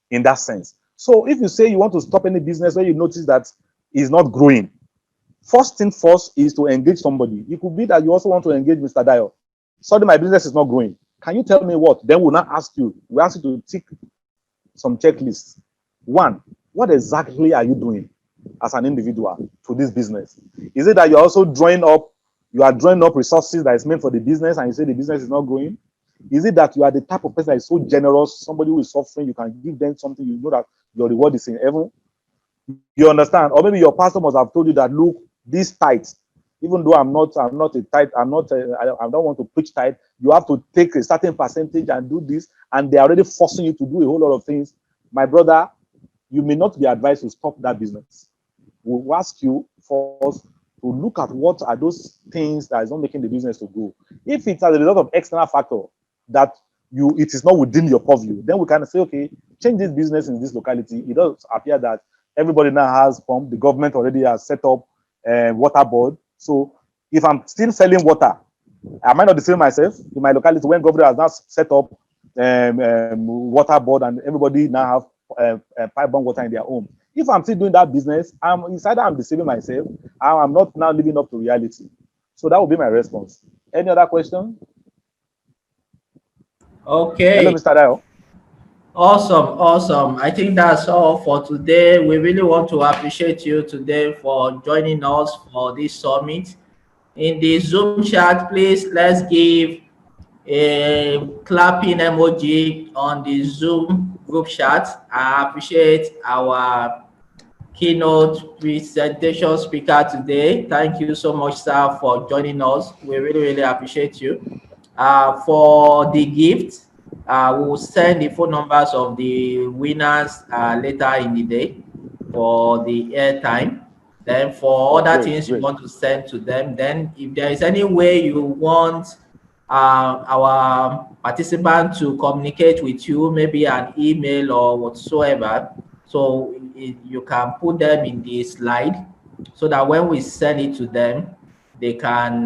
in that sense. So if you say you want to stop any business where you notice that is not growing, first thing first is to engage somebody. It could be that you also want to engage Mr. Dayo. Sorry, my business is not growing. Can you tell me what? Then we'll not ask you. We ask you to tick some checklists. 1, what exactly are you doing as an individual to this business? Is it that you're also drawing up resources that is meant for the business and you say the business is not growing? Is it that you are the type of person that is so generous, somebody who is suffering, you can give them something, you know that your reward is in heaven? You understand? Or maybe your pastor must have told you that, look, this tithe, even though I'm not a tithe, I don't want to preach tithe, you have to take a certain percentage and do this, and they're already forcing you to do a whole lot of things. My brother, you may not be advised to stop that business. We'll ask you first to look at what are those things that is not making the business to go. If it's as a result of external factor that it is not within your purview, then we can say, okay, change this business in this locality. It does appear that everybody now has pump. The government already has set up a water board. So if I'm still selling water, I might not be selling myself in my locality when government has now set up water board and everybody now have pipe-borne water in their home. If I'm still doing that business, it's either I'm deceiving myself, or I'm not now living up to reality. So that would be my response. Any other question? Okay. Hello, Mr. Dayo. Awesome. I think that's all for today. We really want to appreciate you today for joining us for this summit. In the Zoom chat, please let's give a clapping emoji on the Zoom group chat. I appreciate our keynote presentation speaker today. Thank you so much, sir, for joining us. We really appreciate you. For the gift, we will send the phone numbers of the winners later in the day for the airtime. Then for other things you want to send to them, then if there is any way you want our participant to communicate with you, maybe an email or whatsoever, so you can put them in the slide so that when we send it to them, they can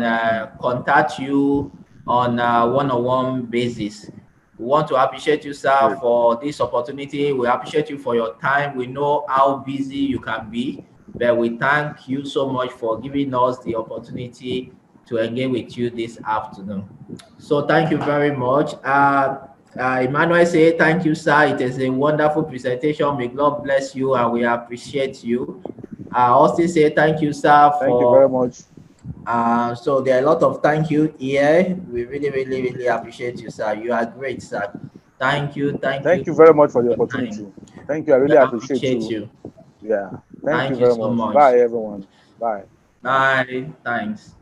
contact you on a one-on-one basis. We want to appreciate you, sir, for this opportunity. We appreciate you for your time. We know how busy you can be, but we thank you so much for giving us the opportunity to engage with you this afternoon. So thank you very much. Emmanuel say thank you, sir. It is a wonderful presentation. May God bless you, and we appreciate you. Austin say thank you, sir. Thank you very much. So there are a lot of thank you here. We really appreciate you, sir. You are great, sir. Thank you. Thank you very much for the opportunity. Thank you. I really appreciate you. Yeah. Thank you very much. Bye, everyone. Bye. Bye. Thanks.